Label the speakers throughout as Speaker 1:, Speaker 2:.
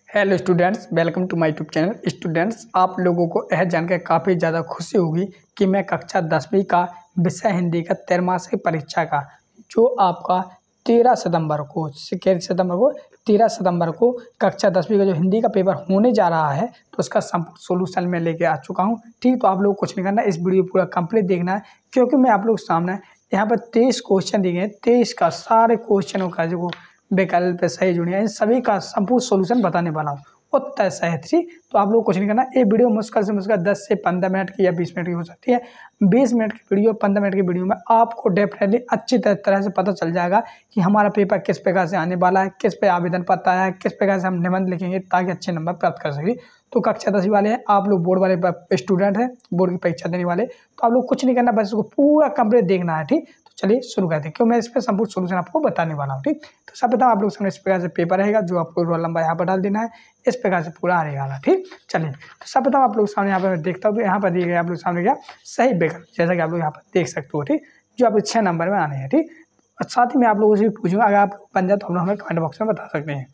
Speaker 1: Hello students, welcome to my YouTube channel. Students, आप लोगों को यह जानकर काफ़ी ज़्यादा खुशी होगी कि मैं कक्षा 10वीं का विषय हिंदी का त्रैमासिक परीक्षा का जो आपका 13 सितंबर को 13 सितंबर को कक्षा 10वीं का जो हिंदी का पेपर होने जा रहा है, तो उसका संपूर्ण सोल्यूशन मैं लेके आ चुका हूँ। ठीक, तो आप लोग कुछ नहीं करना, इस वीडियो पूरा कंप्लीट देखना है, क्योंकि मैं आप लोग सामने यहाँ पर 23 क्वेश्चन दिए हैं। 23 का सारे क्वेश्चनों का जो विकल्प सही जुड़े हैं, इन सभी का संपूर्ण सॉल्यूशन बताने वाला हूँ। उत्तर सही थी। तो आप लोग कुछ नहीं करना, ये वीडियो मुश्किल से मुश्किल 10 से 15 मिनट की या 20 मिनट की हो सकती है। 20 मिनट की वीडियो, 15 मिनट की वीडियो में आपको डेफिनेटली अच्छी तरह से पता चल जाएगा कि हमारा पेपर किस प्रकार से आने वाला है, किस पे आवेदन पत्र आया है, किस प्रकार से हम निबंध लिखेंगे ताकि अच्छे नंबर प्राप्त कर सकें। तो कक्षा 10वीं वाले हैं आप लोग, बोर्ड वाले स्टूडेंट हैं, बोर्ड की परीक्षा देने वाले, तो आप लोग कुछ नहीं करना, बस इसको पूरा कंप्लीट देखना है। ठीक, तो चलिए शुरू करते हैं, क्यों मैं इस पर संपूर्ण सोल्यूशन आपको बताने वाला हूँ। ठीक, तो सब बताओ आप लोग सामने इस प्रकार से पेपर रहेगा, जो आपको रोल नंबर यहाँ पर डाल देना है, इस प्रकार से पूरा रहेगा। ठीक, चलिए तो सब बताओ आप लोग सामने यहाँ पर मैं देखता हूँ, तो यहाँ पर दिए गए आप लोग सामने क्या सही विकल्प, जैसा कि आप लोग यहाँ पर देख सकते हो। ठीक, जो आपको 6 नंबर में आने हैं। ठीक, और साथ ही मैं आप लोगों से पूछूंगा, अगर आप बन जाए तो हम लोग हमें कमेंट बॉक्स में बता सकते हैं।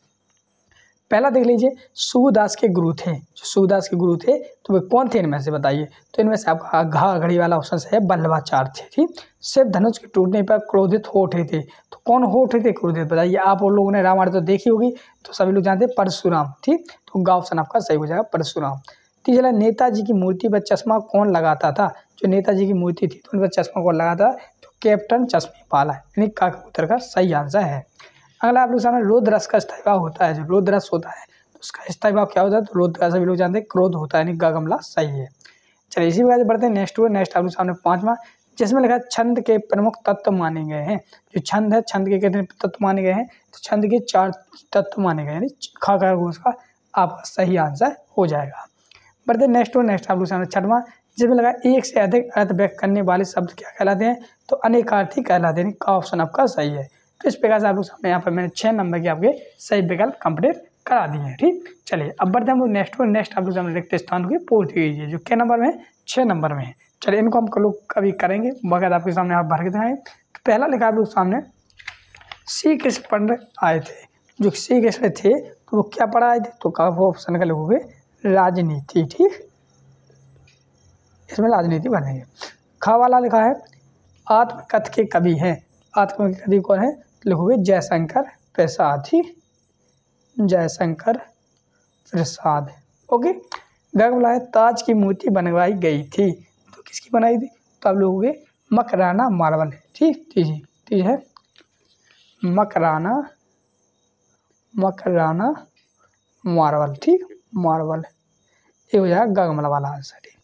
Speaker 1: पहला देख लीजिए, सूरदास के गुरु थे। जो सूरदास के गुरु थे तो वे कौन थे, इनमें से बताइए। तो इनमें से आपका घा घड़ी वाला ऑप्शन है वल्लभाचार्य थे। ठीक, सिर्फ धनुष के टूटने पर क्रोधित हो उठे थे। तो कौन हो उठे थे क्रोधित, बताइए। आप लोगों ने रामायण तो देखी होगी, तो सभी लोग जानते हैं परशुराम। ठीक, तो गा ऑप्शन आपका सही हो जाएगा, परशुराम। तीसरा, नेताजी की मूर्ति पर चश्मा कौन लगाता था। जो नेताजी की मूर्ति थी तो उन पर चश्मा कौन लगाता था, तो कैप्टन चश्मे वाला, यानी का उत्तर का सही आंसर है। अगला आप लोग सामने रोध रस का स्थायी भाव होता है। जो रोध रस होता है तो उसका स्थायी भाव क्या होता है, तो रोध का सभी लोग जानते हैं क्रोध होता है, यानी गगमला सही है। चलिए इसी वजह से बढ़ते हैं नेक्स्ट आप लोग सामने 5वां, जिसमें लिखा है छंद के प्रमुख तत्व माने गए हैं। जो छंद है, छंद के कितने तत्व माने गए हैं, तो छंद के 4 तत्व माने गए, यानी खा का उसका आपका सही आंसर हो जाएगा। बढ़ते नेक्स्ट आप लोग सामने 6वां, जिसमें लगा एक से अधिक अर्थ व्यक्त करने वाले शब्द क्या कहलाते हैं, तो अनेकार्थी कहलाते हैं, का ऑप्शन आपका सही है। तो इस प्रकार से आप लोग सामने यहाँ पर मैंने 6 नंबर के आपके सही विकल्प कंप्लीट करा दिए हैं। ठीक, चलिए अब बढ़ते हैं हम लोग नेक्स्ट आप लोग सामने रिक्त स्थान की पूर्ति कीजिए, जो क्या नंबर में है, 6 नंबर में है। चलिए इनको हम लोग कभी करेंगे, बगैर आपके सामने आप भर के दिखाएं। तो पहला लिखा आप लोग सामने, श्री कृष्ण पंडित आए थे। जो श्री कृष्ण थे तो वो क्या पढ़ाए थे, तो का वो ऑप्शन का लिखोगे राजनीति। ठीक, इसमें राजनीति बनेंगे। खा वाला लिखा है आत्मकथ के कवि हैं। आत्मकथ के कवि कौन है, लिखोगे जयशंकर प्रसाद। ही जयशंकर प्रसाद। ओके। गग बोला है ताज की मूर्ति बनवाई गई थी। तो किसकी बनाई थी, तो आप लोगोगे मकराना मार्बल। ठीक, तीज है मकराना मार्बल। ठीक, मार्बल ये हो जाएगा गगमला वाला आंसर। ठीक,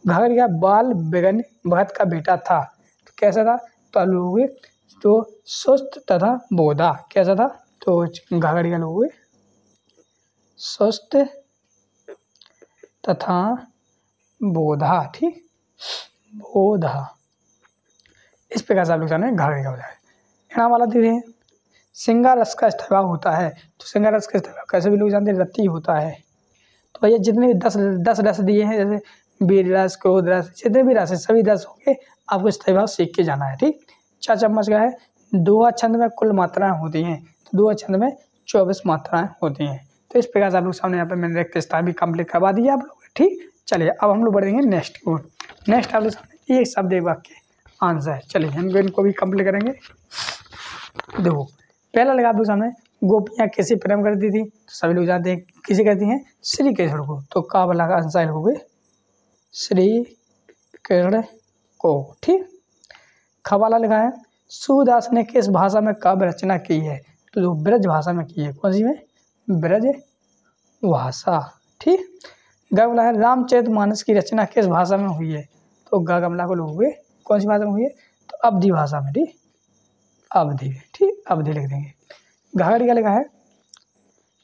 Speaker 1: घाघरिया बाल बेगन भगत का बेटा था। तो कैसा था, तो आप लोगोगे तो सुस्त तथा बोधा। कैसा था, तो घाघरिया लोगोगे सुस्त तथा बोधा। ठीक, बोधा, इस प्रकार से आप लोग जाने घाघरिया हो जाए। एना वाला दे सिंगार रस का स्थायी होता है। तो सिंगार रस का स्थायी कैसे भी लोग जानते हैं, रति होता है। तो भैया जितने भी 10 रस दिए हैं, जैसे वीर रस, क्रोध रस, जितने भी रस है सभी रस होंगे, आपको स्थायी भाव सीख के जाना है। ठीक, 4 चम्मच का है। दोहा छंद में कुल मात्राएं होती हैं, तो दोहा छंद में 24 मात्राएं होती हैं। तो इस प्रकार से आप लोग सामने यहाँ पे मैंने रिक्त स्थान भी कंप्लीट करवा दिया आप लोग। ठीक, चलिए अब हम लोग बढ़ेंगे नेक्स्ट की ओर। नेक्स्ट आप लोग सामने एक शब्द एक वाक्य आंसर है। चलिए हम इनको भी कंप्लीट करेंगे। देखो पहला लगा आप लोग सामने, गोपियाँ किसे प्रेम करती थी, तो सभी लोग जानते हैं किसे कहती हैं, श्री कृष्ण को। तो का वाला का आंसर लिखोगे श्री कृष्ण को। ठीक, खवाला लिखा है सूरदास ने किस भाषा में काव्य रचना की है, तो ब्रज भाषा में की है। कौन सी में, ब्रज भाषा। ठीक, ग बोला है रामचरितमानस की रचना किस भाषा में हुई है, तो ग गमला को लोगे कौन सी भाषा में हुई है, तो अवधी भाषा में। ठीक, अवधि। ठीक, अवधि लिख देंगे। घाघरिया लिखा है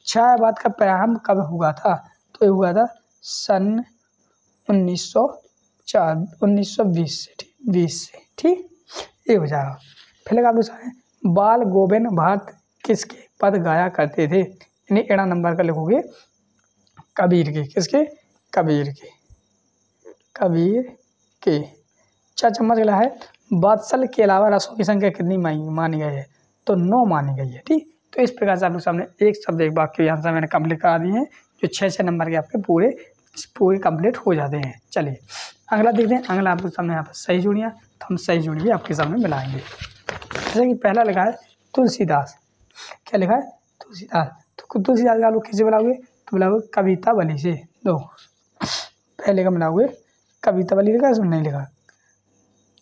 Speaker 1: छायावाद का प्रारंभ कब हुआ था, तो ये हुआ था सन 1920 से। ठीक, 20 से। ठीक, ये हो जाएगा। फिर लगा आप लोग बाल गोविंद भारत किसके पद गाया करते थे, यानी एड़ा नंबर का लिखोगे कबीर के। किसके, कबीर के। कबीर के। 4 चम्मच गिला है बादशाह के अलावा रसों की संख्या कितनी मानी गई है, तो 9 मानी गई है। ठीक, तो इस प्रकार से आप लोग सामने एक शब्द एक वाक्य के आंसर मैंने कंप्लीट करा दिए हैं, जो 6 नंबर के आपके पूरे कंप्लीट हो जाते हैं। चलिए अगला देखते हैं। अगला आप लोग सामने यहाँ पर सही जोड़ियाँ, तो हम सही जोड़ी भी आपके सामने मिलाएंगे। जैसे कि पहला लिखा है तुलसीदास, क्या लिखा है तुलसीदास, तो तुलसीदास का आप लोग किसे मिलाओगे, तो मिलाओगे कविता बली से। दो पहले का मिलाओगे कविता बली, लिखा इसमें नहीं लिखा,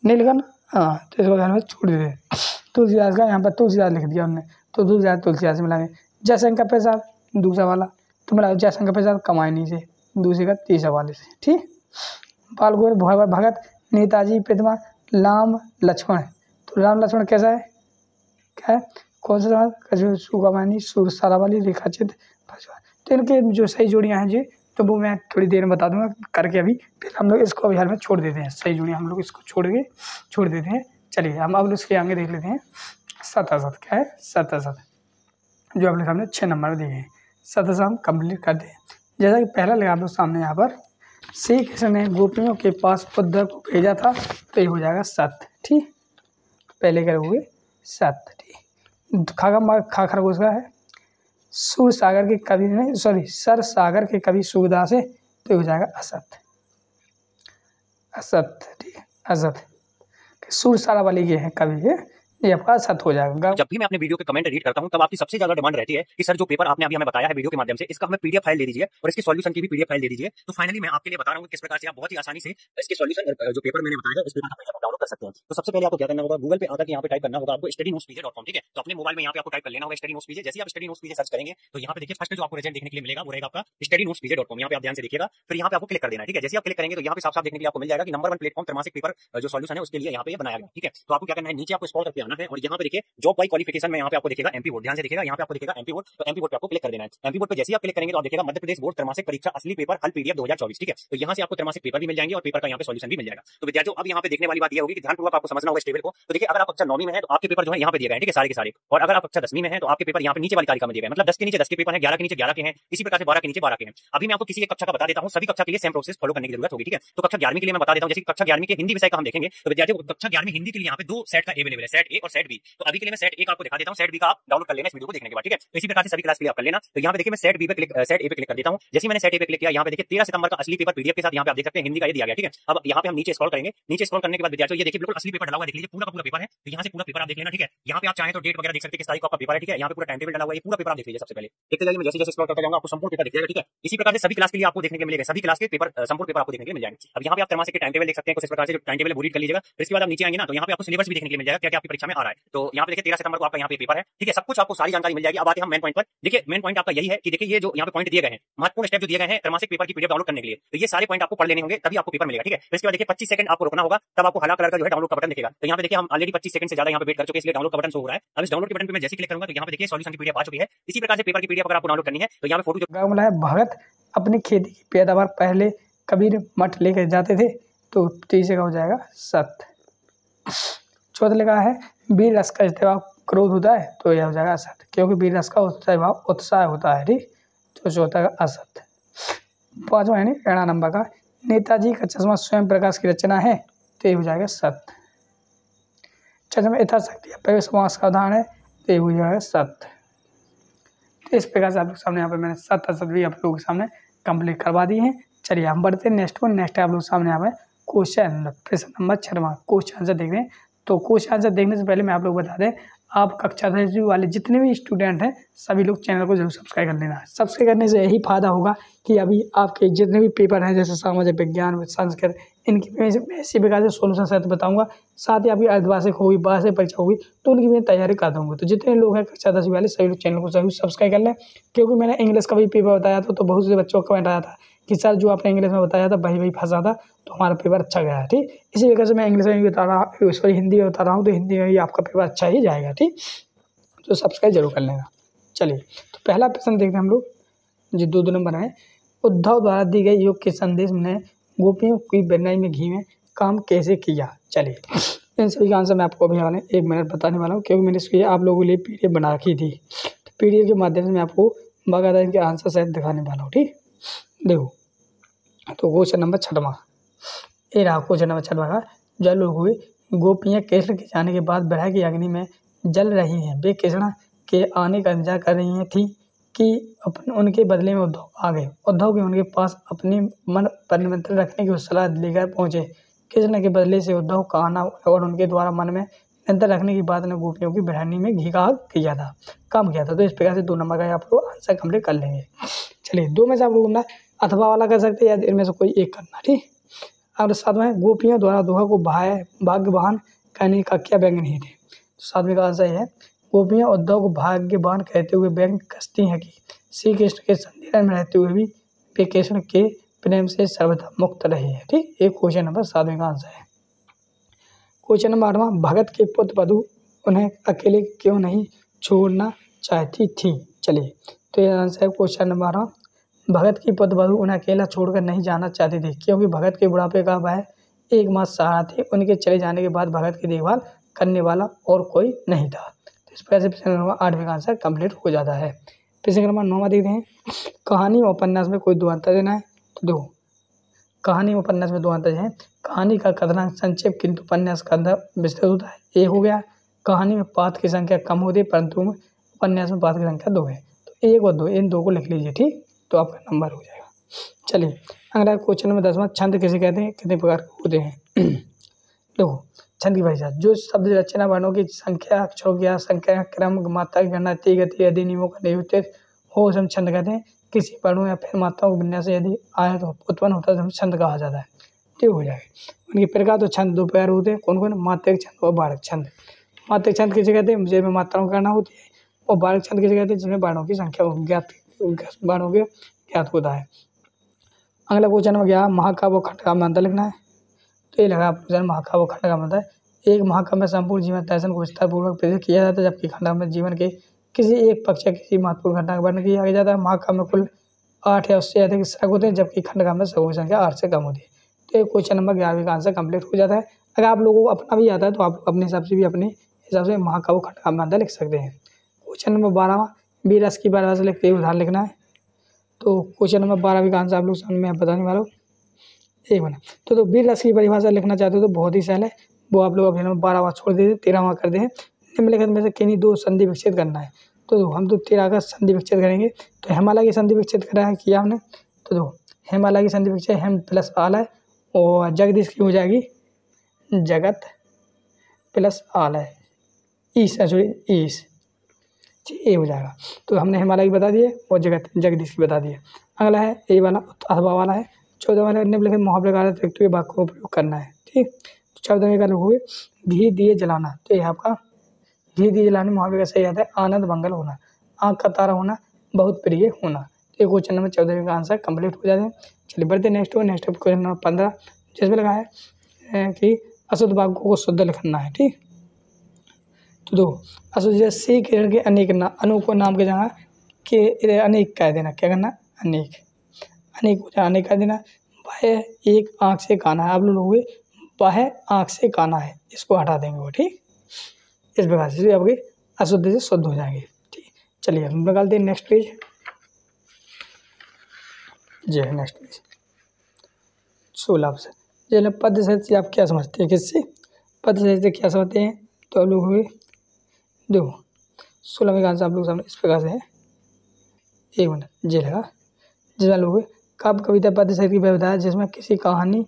Speaker 1: नहीं लिखा ना, हाँ, तो इसको ध्यान में छोड़ देते हैं। तुलसीदास का यहाँ पर तुलसीदास लिख दिया हमने, तो तुलसीदास से मिलाएंगे। जयशंकर प्रसाद दूसरा वाला, तो मिलाओ जयशंकर प्रसाद कमायनी से, दूसरे का तीसरा वाले से, ठीक। बाल गौर भगत, नेताजी प्रतिमा, राम लक्ष्मण, तो राम लक्ष्मण कैसा है, क्या है, कौन सा सवाल, सुगमानी सुर सारा वाली रेखाचित्र। तो इनके जो सही जोड़ियाँ हैं जी, तो वो मैं थोड़ी देर में बता दूंगा करके। अभी फिर हम लोग इसको अभी हाल में छोड़ देते हैं, सही जोड़ियाँ हम लोग इसको छोड़ देते हैं। चलिए हम अब उसके आगे देख लेते हैं शताशत, क्या है शताशत, जो अपने सामने 6 नंबर में दिए हैं। शताशत हम कंप्लीट करते हैं। जैसा कि पहला लगा आप लोग सामने यहाँ पर, श्री कृष्ण ने गोपियों के पास उद्धव को भेजा था, तो ये हो जाएगा सत, ठीक। पहले करोगे सत, ठीक। खा खरगोश का है सुर सागर के कवि ने, सॉरी सर सागर के कवि सूरदास है, तो हो जाएगा असत, असत, ठीक है असत। सुर सारा वाली के हैं कवि है, ये आपका असत हो जाएगा।
Speaker 2: जब भी मैं अपने वीडियो के कमेंट रीड करता हूं तब आपकी सबसे ज्यादा डिमांड रहती है कि सर जो पेपर आपने अभी हमें बताया है वीडियो के माध्यम से, इसका हमें पीडीएफ फाइल दे दीजिए और इसके सॉल्यूशन की भी पीडीएफ फाइल दे दीजिए। तो फाइनली मैं आपके लिए बता रहा हूं किस प्रकार से आप बहुत ही आसानी से इसके सॉल्यूशन जो पेपर मैंने बताया है इस पेपर का डाउनलोड कर सकते हैं। तो सबसे पहले आपको क्या करना होगा, गूगल पे आकर यहाँ पे टाइप करना होगा आपको studynotespj.com, ठीक है। तो अपने मोबाइल में यहाँ पे आपको टाइप कर लेना होगा studynotespj। जैसे आप studynotespj सर्च करेंगे तो यहाँ पे देखिए फर्स्ट जो आपको रिजल्ट देखने के लिए मिलेगा वो रहेगा आपका studynotespj.com। यहाँ पे आप ध्यान से देखिएगा, फिर यहाँ पे आपको क्लिक कर देना है, ठीक है। जैसे आप क्लिक करेंगे तो यहाँ पे साफ साफ देखने के लिए आपको मिल जाएगा कि नंबर 1 प्लेटफॉर्म त्रैमासिक पेपर जो सॉल्यूशन है उसके लिए यहाँ पे बनाया गया, ठीक है। तो आपको क्या करना है, नीचे आपको स्क्रॉल करके आना है और यहाँ पे देखिए जॉब बाय क्वालिफिकेशन में यहाँ पे आपको दिखेगा एमपी बोर्ड, ध्यान से देखिएगा, यहाँ पे आपको दिखेगा एमपी बोर्ड, तो एमपी बोर्ड पे आपको क्लिक कर देना है। एमपी बोर्ड पे जैसे आप क्लिक करेंगे तो आप देखिएगा मध्य प्रदेश बोर्ड त्रैमासिक परीक्षा असली पेपर हल पीडीएफ 2024, ठीक है। तो यहाँ से आपको त्रैमासिक पेपर भी मिल जाएंगे और पेपर का यहाँ पे सॉल्यूशन भी मिल जाएगा। तो विद्यार्थियों अब यहाँ पे देखने वाली बात ये होगी कि ध्यानपूर्वक आपको समझना होगा इस टेबल को। तो देखिए अगर आप कक्षा 9वीं में है तो आपके पेपर जो है यहाँ पे दिए गए हैं, ठीक है, सारे के सारे। और अगर आप कक्षा 10वीं में है तो आपके पेपर यहाँ पे नीचे वाली तालिका में दिए गए, मतलब 10 के नीचे 10 के पेपर है, 11 के नीचे 11 के हैं, इसी प्रकार से 12 के नीचे 12 के हैं। अभी मैं आपको किसी एक कक्षा का बता देता हूँ, सभी कक्षा के लिए सेम प्रोसेस फॉलो करने की जरूरत होगी, ठीक है। तो कक्षा 11वीं के लिए मैं बता देता हूँ, जैसे कक्षा 11वीं के हिंदी विषय का हम देखेंगे तो विद्यार्थियों कक्षा 11वीं हिंदी के लिए यहाँ पे 2 सेट का अवेलेबल है, सेट ए और सेट बी। तो अभी के लिए मैं सेट ए का आपको दिखा देता हूँ, सेट बी का आप डाउनलोड कर लेना इस वीडियो को देखने के बाद, ठीक है। तो इसी प्रकार से सभी क्लास के लिए आप कर लेना। तो यहाँ पे देखिए मैं सेट ए पे क्लिक कर देता हूँ। जैसे मैंने सेट ए पे क्लिक किया, यहाँ पे देखिए 13 सितंबर का असली पेपर पीडीएफ के साथ यहाँ पे आप देख सकते हैं हिंदी का ये दिया गया, ठीक है। अब यहाँ पे हम नीचे स्क्रॉल करेंगे, नीचे स्क्रॉल करने के बाद विद्यार्थियों ये देखिए बिल्कुल असली पेपर डाला हुआ है, देख लीजिए पूरा का पूरा पेपर है। तो यहाँ से पूरा पेपर आप देख लेना, ठीक है। यहाँ पे आप चाहें तो डेट वगैरह देख सकते हैं किस तारीख को आपका पेपर है, ठीक है। यहाँ पे पूरा टाइम टेबल डाला हुआ है, पूरा पेपर आप देख लीजिए। सबसे पहले देखते जाइए, मैं जैसे जैसे स्क्रॉल करता जाऊंगा आपको संपूर्ण पेपर दिख जाएगा, ठीक है। इसी प्रकार से सभी क्लास के लिए आपको देखने के मिलेगा, सभी क्लास के पेपर संपूर्ण पेपर आपको देखने के लिए मिल जाएंगे। अब यहाँ पे आप त्रैमासिक के टाइम टेबल देख सकते हैं, कुछ इस प्रकार से जो टाइम टेबल है वो रीड कर लीजिएगा। फिर इसके बाद आप नीचे आएंगे ना तो यहाँ पे आपको सिलेबस भी देखने के लिए मिल जाएगा, क्या क्या आपकी परीक्षा में आ रहा है। तो यहाँ पे देखिए 13 सितंबर को आपका यहाँ पे पेपर है, ठीक है। सब कुछ आपको सारी जानकारी मिल जाएगी। अब आते हैं हम मेन पॉइंट पर। देखिए मेन पॉइंट आपका यही है कि देखिए ये जो यहाँ पे पॉइंट दिए गए हैं, महत्वपूर्ण स्टेप जो दिए गए हैं त्रैमासिक पेपर की पीडीएफ डाउनलोड करने के लिए, तो ये सारे पॉइंट आपको पढ़ लेने होंगे तभी आपको पेपर मिलेगा, ठीक है। फिर इसके बाद देखिए 25 सेकंड आपको रुकना होगा, तब आपको हरा कलर का जो है डाउनलोड का बटन दिखेगा। तो यहाँ पे देखिए हम ऑलरेडी 25 सेकंड से ज्यादा यहाँ पे वेट कर चुके हैं, इसलिए डाउनलोड का बटन शो हो रहा है। अब इस डाउनलोड के बटन पे मैं जैसे क्लिक करूंगा तो यहाँ पे देखिए सॉल्यूशन की पीडीएफ आ चुकी है। इसी प्रकार से पेपर की पीडीएफ अगर आपको डाउनलोड करनी है तो यहाँ पे फोटो जो
Speaker 1: मिला है, भगत अपनी खेती की पैदावार पहले कबीर मठ लेकर जाते थे, तो तीसरे का हो जाएगा सत। चौथा लिखा है वीर रस का इस्तेमाल क्रोध होता है, तो यह हो जाएगा असत, क्योंकि वीर रस का उत्साह होता है, ठीक। तो चौथा का असत। पांचवा है ऋणा नंबर का नेताजी का चश्मा स्वयं प्रकाश की रचना है, तो ये हो जाएगा सत। चश्मा यथाशक्ति समास का उदाहरण है, तो ये हो जाएगा सत। तो इस प्रकार से आप लोग सामने यहाँ पे मैंने 7 असत भी आप लोगों के सामने कंप्लीट करवा दी हैं। चलिए हम बढ़ते हैं नेक्स्ट वन। नेक्स्ट आप लोग सामने यहाँ पे क्वेश्चन प्रश्न नंबर 6 क्वेश्चन आंसर देख रहे हैं। तो क्वेश्चन आंसर देखने से पहले मैं आप लोग बता दें, आप कक्षा 10 वाले जितने भी स्टूडेंट हैं सभी लोग चैनल को जरूर सब्सक्राइब कर लेना है। सब्सक्राइब करने से यही फायदा होगा कि अभी आपके जितने भी पेपर हैं जैसे सामाजिक विज्ञान, संस्कृत, इनकी मैं इसी प्रकार से सोल्यूशन सहित बताऊंगा। साथ ही आपकी अर्धवार्षिक होगी, वार्षिक परीक्षा होगी, तो उनकी मैं तैयारी कर दूँगा। तो जितने लोग हैं कक्षा 10 वाले सभी लोग चैनल को जरूर सब्सक्राइब कर लें, क्योंकि मैंने इंग्लिश का भी पेपर बताया था तो बहुत से बच्चों का कमेंट आया था कि सर जो आपने इंग्लिश में बताया था वही फंसा था, तो हमारा पेपर अच्छा गया है, ठीक। इसी वजह से मैं इंग्लिश में भी बता रहा हूँ, सॉरी हिंदी में बता रहा हूँ, तो हिंदी में भी आपका पेपर अच्छा ही जाएगा, ठीक। तो सब्सक्राइब जरूर कर लेना। चलिए तो पहला प्रश्न देखते हैं हम लोग, जो 2 नंबर है। उद्धव द्वारा दी गई योग के संदेश में गोपियों की बेनाई में घी में काम कैसे किया। चलिए इन सभी का आंसर मैं आपको अभी वाले 1 मिनट बताने वाला हूँ, क्योंकि मैंने इसके आप लोगों के लिए पीडीएफ बना रखी थी। तो पीडीएफ के माध्यम से मैं आपको बाकायदा इनके आंसर सहित दिखाने वाला हूँ, ठीक। देखो तो क्वेश्चन नंबर 6 ये रहा क्वेश्चन नंबर 6 का। जल हुए गोपियाँ कृष्ण के जाने के बाद विरह की अग्नि में जल रही हैं, वे कृष्ण के आने का इंतजार कर रही थी कि उनके बदले में उद्धव आ गए। उद्धव के उनके पास अपने मन पर नियंत्रण रखने की सलाह लेकर पहुंचे। कृष्ण के बदले से उद्धव का आना और उनके द्वारा मन में नियंत्रण रखने की बात ने गोपियों की बिरहानी में घी का काम किया था। तो इस प्रकार से 2 नंबर का आप लोग आंसर कंप्लीट कर लेंगे। चलिए 2 में से आप लोग ना अथवा वाला कर सकते हैं या इनमें से कोई एक करना, ठीक। और साथ में गोपियों द्वारा दोहा को भाग्यवान कहने का क्या व्यंग नहीं थे। तो सातवें का आंसर है गोपियाँ उद्धव को भाग्यवान कहते हुए व्यंग कसती हैं कि श्री कृष्ण के संधिरण में रहते हुए भी वे कृष्ण के प्रेम से सर्वथा मुक्त रहे हैं, ठीक। एक क्वेश्चन नंबर 7वें का आंसर है। क्वेश्चन नंबर 8वां भगत के पुत्र वधु उन्हें अकेले क्यों नहीं छोड़ना चाहती थी। चलिए तो ये आंसर है क्वेश्चन नंबर 8। भगत की पुत्र वधु उन्हें अकेला छोड़कर नहीं जाना चाहती थी क्योंकि भगत के बुढ़ापे का वह एकमात्र सहारा थे। उनके चले जाने के बाद भगत की देखभाल करने वाला और कोई नहीं था। तो इस प्रकार से प्रश्न नंबर 8वें का आंसर कंप्लीट हो जाता है। प्रश्न नंबर 9वां देखते हैं। कहानी और उपन्यास में कोई 2 अंतर देना है। तो दो कहानी और उपन्यास में 2 अंतर हैं। कहानी का कथनांक संक्षेप किंतु उपन्यास का अंदर विस्तृत होता है। एक हो गया कहानी में पात्र की संख्या कम होती है परंतु उपन्यास में पात्र की संख्या 2 है। तो 1 और 2 इन 2 को लिख लीजिए, ठीक। तो आपका नंबर हो जाएगा। चलिए अगला क्वेश्चन नंबर 10वां छंद किसे कहते हैं, कितने प्रकार के होते हैं। देखो छंद की परिभाषा जो शब्द रचना वर्णों की संख्या अक्षरों की संख्या क्रम मात्रा की गणना इत्यादि गति आदि नियमों का निरूपित हो उसे हम छंद कहते हैं। किसी वर्णों या फिर मात्राओं के विन्यास यदि आए तो उत्पन्न होता है तो छंद कहा जाता है। ठीक हो जाएगा। उनके प्रकार तो छंद 2 प्रकार होते हैं। कौन कौन, मात्रिक छंद और बारक छंद। मात्रिक छंद किसे कहते हैं, जिसमें मात्राओं की गणना होती है। और बारक छंद किसे कहते हैं, जिसमें वर्णों की संख्या ज्ञात होता है। अगला क्वेश्चन नंबर 11 महाकाव्य और खंडकाव्य में अंतर लिखना है। तो ये लगा आपको महाकाव्य और खंडकाव्य में अंतर। एक महाकाव्य में संपूर्ण जीवन दर्शन को विस्तारपूर्वक प्रेरित किया जाता है जबकि खंडकाव्य में जीवन के किसी एक पक्ष या किसी महत्वपूर्ण घटना का वर्णन किया जाता है। महाकाव्य में कुल 8 या उससे अधिक सर्ग होते हैं जबकि खंडकाव्य में सर्गों की संख्या 8 से कम होती है। तो ये क्वेश्चन नंबर 11 का आंसर कंप्लीट हो जाता है। अगर आप लोगों को अपना भी आता है तो आप अपने हिसाब से भी अपने हिसाब से महाकाव्य खंडकाव्य में अंतर लिख सकते हैं। क्वेश्चन नंबर 12 वीर रस की परिभाषा लिखते हुए उदाहरण लिखना है। तो क्वेश्चन नंबर 12 का आंसर आप लोग सामने मैं बताने वाला हूँ। एक मिनट। तो वीर रस की परिभाषा लिखना चाहते हो तो बहुत ही सरल है। वो आप लोग अभी नंबर 12वां छोड़ दीजिए, 13वां कर दें। निम्नलिखित में से किन्हीं 2 संधि विकसित करना है। तो हम तो 13 का संधि विकसित करेंगे। तो हिमालय की संधि विकसित करा है किया हमने। तो दो हिमालय की संधि विकसित हेम प्लस आलय और जगदीश की हो जाएगी जगत प्लस आलय ईश ईश ये हो जाएगा। तो हमने हिमालय की बता दिए और जगदीश की बता दिए। अगला है ए वाला अथवा वाला है। 14 वाला निम्नलिखित मुहावरे का व्यक्ति वाक्य का उपयोग करना है, ठीक। 14वें का हुए घी दिए जलाना। तो ये आपका घी दिए जलाने मुहावरे का सही आता है आनंद मंगल होना, आँख का तारा होना, बहुत प्रिय होना। तो ये क्वेश्चन नंबर 14 का आंसर कंप्लीट हो जाते हैं। चलिए बढ़ते नेक्स्ट क्वेश्चन नंबर 15 जिसमें लगा है कि अशुद्ध वाक्यों को शुद्ध लिखना है, ठीक। तो दो अशुद्ध जैसे किरण के अनेक अनूप नाम के जगह के अनेक कह देना। क्या करना, अनेक हो जाए अनेक कह देना। वह एक आँख से काना है। आप लोग वह आँख से काना है, इसको हटा देंगे वो, ठीक। इस प्रकार से आपके अशुद्ध से शुद्ध हो जाएंगे, ठीक। चलिए हम निकालते हैं नेक्स्ट पेज। जी है नेक्स्ट पेज 16 से। चलिए पद से आप क्या समझते हैं, किससे पद से क्या समझते हैं। तो आप लोग हुए देखो 16 का आंसर आप लोग सामने इस प्रकार से है। एक मिनट जी लगा जिसमें लोग काव्य कविता पद से की व्यवधान जिसमें किसी कहानी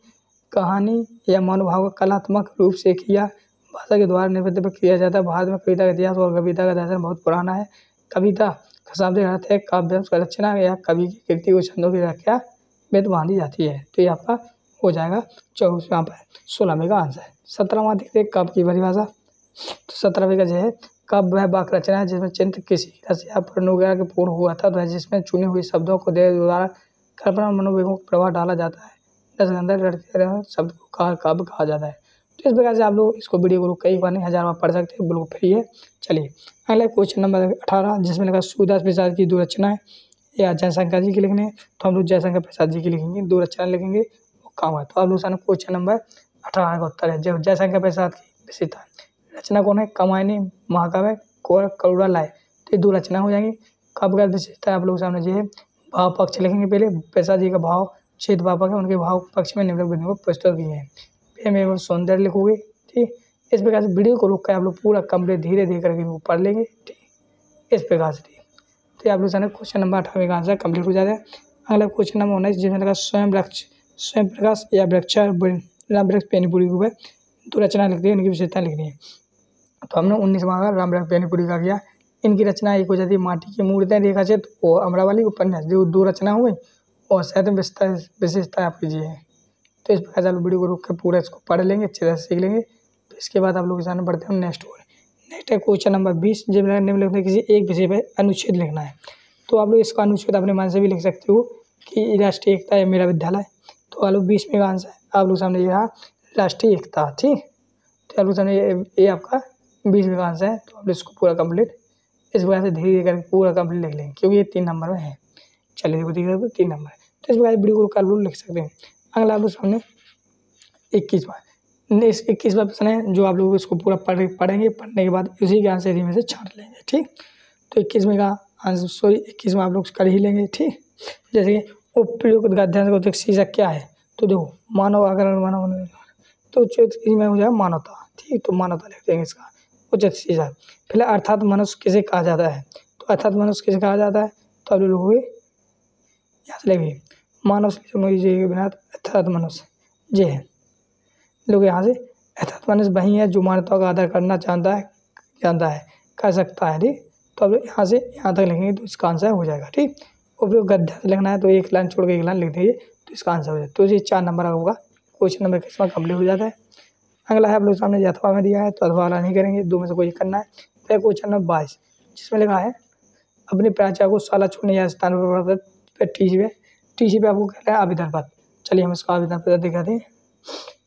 Speaker 1: या मनोभाव का कलात्मक रूप से किया भाषा के द्वारा निरूपित किया जाता है। भारत में कविता का इतिहास और कविता का दर्शन बहुत पुराना है। कविता का शाब्दिक अर्थ है काव्य का रचना या कवि की कृति को छंदों की व्याख्या में बांधी जाती है। तो ये आपका हो जाएगा 24 यहाँ पर 16वें का आंसर है। 17वां देखते हैं काव्य की परिभाषा। तो 17वें का जो है काव्य वह वाक्य रचना है जिसमें चिंत किसी रस या वगैरह के पूर्ण हुआ था तो जिसमें चुने हुए शब्दों को द्वारा कल्पना मनोवेगों का प्रभाव डाला जाता है। दस के अंदर लड़के शब्द को काव्य कहा जाता है। तो इस प्रकार से आप लोग इसको वीडियो को कई बार नहीं 1000 बार पढ़ सकते हैं, बिल्कुल फ्री है। चलिए अगला क्वेश्चन नंबर 18 जिसमें लगा सूरदास प्रसाद की 2 रचनाएं या जयशंकर जी की लिखने हैं। तो हम लोग जयशंकर प्रसाद जी की लिखेंगे, 2 रचनाएं लिखेंगे वो काम है। तो आप लोग सामने क्वेश्चन नंबर 18 का उत्तर है जयशंकर प्रसाद की विशेषता रचना कौन है, कमायनी महाकाव्य करुणा लाए। तो ये 2 रचना हो जाएंगी। काव्य का विशेषता आप लोग सामने जो है भाव पक्ष लिखेंगे। पहले प्रसाद जी का भाव छेद भावक है, उनके भाव पक्ष में निम्नलिखित बिंदुओं को प्रस्तुत किए हैं। प्रेम एवं सौंदर्य लिखोगे, ठीक। इस प्रकार से वीडियो को रोक कर आप लोग पूरा कंप्लीट धीरे धीरे करके पढ़ लेंगे, ठीक। इस प्रकार से। तो आप लोग जाने क्वेश्चन नंबर 18 का आंसर कंप्लीट हो जाता है। अगला क्वेश्चन नंबर 19 जिसमें लगा स्वयं प्रकाश या राम वृक्ष बेनीपुरी के ऊपर 2 रचना लिख दी, इनकी विशेषता लिखनी है। तो हमने 19वां का राम वृक्ष बेनीपुरी का किया। इनकी रचना एक हो जाती है माटी की मूर्तियाँ रेखाचित्र और अमरावली उपन्यास, जो 2 रचना हुई और साहित्य विशेषता आप कीजिए। तो इस प्रकार से आप वीडियो को रोक कर पूरा इसको पढ़ लेंगे, अच्छी तरह से सीख लेंगे। तो इसके बाद आप लोग सामने बढ़ते हैं नेक्स्ट है क्वेश्चन नंबर 20 जब निम्नलिखित किसी एक विषय पर अनुच्छेद लिखना है। तो आप लोग इसका अनुच्छेद अपने मन से भी लिख सकते हो कि राष्ट्रीय एकता है मेरा विद्यालय। तो आप लोग 20 का आंसर आप लोग सामने यहाँ राष्ट्रीय एकता, ठीक। तो आप लोग सामने ये आपका 20 का आंसर है। तो आप इसको पूरा कंप्लीट इस प्रकार से धीरे धीरे करके पूरा कंप्लीट लिख लेंगे, क्योंकि ये 3 नंबर में है। चलिए देखो धीरे धीरे 3 नंबर है। तो इस प्रकार वीडियो को कंप्लीट लिख सकते हैं। अगला आप लोग सामने 21वां इस 21वां प्रश्न है, जो आप लोग इसको पूरा पढ़ेंगे। पढ़ने के बाद उसी के आंसर में से छांट लेंगे, ठीक। तो 21वें का आंसर 21वां आप लोग कर ही लेंगे, ठीक। जैसे कि उपयुक्त गद्यांश शीर्षक क्या है। तो देखो मानव आकरण मानव, तो इसमें हो जाएगा मानवता, ठीक। तो मानवता लिख देंगे इसका उचित शीर्षक। पहले अर्थात मनुष्य किसे कहा जाता है। तो अर्थात मनुष्य किसे कहा जाता है। तो आप लोग यहाँ से लेंगे मानव के बिना अर्थात मनुष्य जे है लोग यहाँ से अर्थात मनुष्य वही है जो मानवता का आदर करना जानता है कर सकता है, ठीक। तो अब यहाँ से यहाँ तक लिखेंगे तो इसका आंसर हो जाएगा, ठीक। उपयोग गद्यांश लिखना है तो एक लाइन छोड़ के एक लाइन लिख दीजिए तो इसका आंसर हो जाएगा। तो ये 4 नंबर का होगा। क्वेश्चन नंबर किसमें कंप्लीट हो जाता है। अगला है आप लोग सामने अथवा में दिया है, तो अथवा वाला नहीं करेंगे, 2 में से कोई करना है। फिर क्वेश्चन नंबर 22 जिसमें लिखा है अपनी प्राचार्य को शाला छोड़ने या स्थान पर टीसी पे आपको कहता है आवेदन पत्र। चलिए हम इसका आवेदन पत्र दिखाते हैं।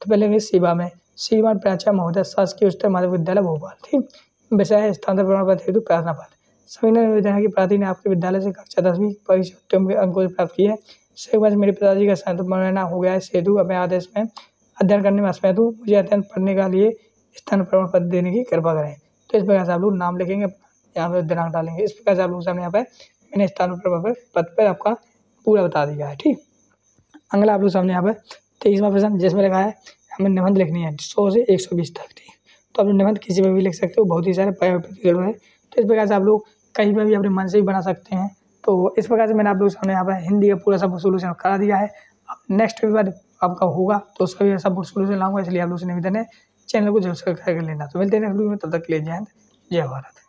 Speaker 1: तो पहले सेवा में श्रीमान प्राचार्य महोदय शासकीय उच्चतर माध्यमिक विद्यालय भोपाल, ठीक। विषय है स्थानांतरण प्रमाण पत्र हेतु प्रार्थना पत्र। सभी ने निवेदन है कि प्रार्थी ने आपके विद्यालय से कक्षा 10वीं परीक्षा उत्तम अंकों से प्राप्त की है। सही बात मेरे पिताजी का स्थानांतरण हो गया है सेतु अपने आदेश में अध्ययन करने में असमर्थ हूँ, मुझे अध्ययन पढ़ने का लिए स्थान प्रमाण पत्र देने की कृपा करें। तो इस प्रकार से आप लोग नाम लिखेंगे, यहाँ पर दिनांक डालेंगे। इस प्रकार से आप लोग सामने यहाँ पर मैंने स्थान प्रमाण पत्र पर आपका पूरा बता दिया है, ठीक। अगला आप लोग सामने यहाँ पर 23वां प्रश्न जिसमें लिखा है हमें निबंध लिखनी है 100 से 120 तक, ठीक। तो आप लोग निबंध किसी पर भी लिख सकते हो, बहुत ही सारे प्रतिशत है। तो इस प्रकार से आप लोग कहीं पर भी अपने मन से ही बना सकते हैं। तो इस प्रकार से मैंने आप लोग सामने यहाँ पर हिंदी का पूरा सब सोल्यूशन करा दिया है। अब नेक्स्ट बार आपका होगा तो उसका भी सब सोल्यूशन लाऊंगा, इसलिए आप लोग से निवेदन है चैनल को जरूर सब्सक्राइब कर लेना। तो मिलते हैं नेक्स्ट वीडियो में, तब तक के लिए जय हिंद जय भारत।